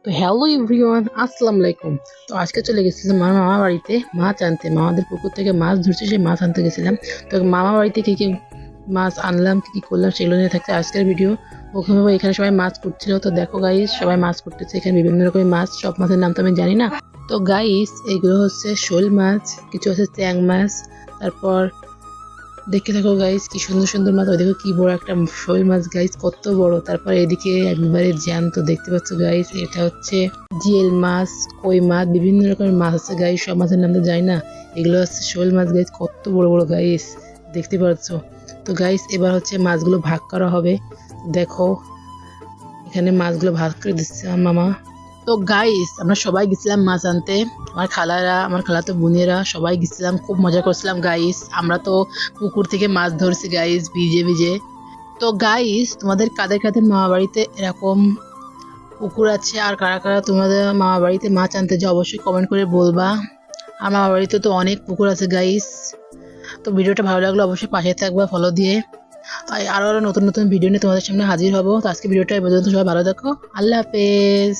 তো hello everyone, আসসালামু আলাইকুম। তো আজকে চলে গেছিলাম আমার মামা বাড়িতে মাছ আনতে। মামাদের পুকুর থেকে মাছ ধরছে, সেই মাছ আনতে গেছিলাম। তো মামা বাড়িতে কী কী মাছ আনলাম, কী কী করলাম, সেগুলো নিয়ে থাকছে আজকের ভিডিও। ওখানে এখানে সবাই মাছ করছিল। তো দেখো গাইস, সবাই মাছ করতেছে। এখানে বিভিন্ন রকমের মাছ, সব মাছের নাম তো আমি জানি না। তো গাইস, এগুলো হচ্ছে শোল মাছ, কিছু হচ্ছে চ্যাং মাছ। তারপর দেখতে থাকো গাইস, কি সুন্দর সুন্দর মাছ। ওই দেখো কি বড় একটা শোল মাছ গাইস, কত বড়। তারপর এদিকে একবারে জ্যান্ত দেখতে পাচ্ছ গাইস, এটা হচ্ছে জিয়েল মাছ, কই মাছ, বিভিন্ন রকমের মাছ আছে গাইস। সব মাছের নাম তো জানি না। এগুলো হচ্ছে শোল মাছ গাইস, কত বড় বড় গাইস, দেখতে পাচ্ছ। তো গাইস, এবার হচ্ছে মাছগুলো ভাগ করা হবে। দেখো এখানে মাছগুলো ভাগ করে দিচ্ছে আমার মামা। তো গাইস, আমরা সবাই গেছিলাম মাছ আনতে। আমার খালারা, আমার খালাতো বোনেরা সবাই গেছিলাম, খুব মজা করছিলাম গাইস। আমরা তো পুকুর থেকে মাছ ধরছি গাইস, ভিজে ভিজে। তো গাইস, তোমাদের কাদের কাদের মামা বাড়িতে এরকম পুকুর আছে, আর কারা কারা তোমাদের মামা বাড়িতে মাছ আনতে যাও, অবশ্যই কমেন্ট করে বলবা। আর মামা বাড়িতে তো অনেক পুকুর আছে গাইস। তো ভিডিওটা ভালো লাগলে অবশ্যই পাশে থাকবা ফলো দিয়ে। আরো আরো নতুন নতুন ভিডিও নিয়ে তোমাদের সামনে হাজির হব। তো আজকে ভিডিওটা এই পর্যন্ত, সবাই ভালো থাকো, আল্লাহ হাফেজ।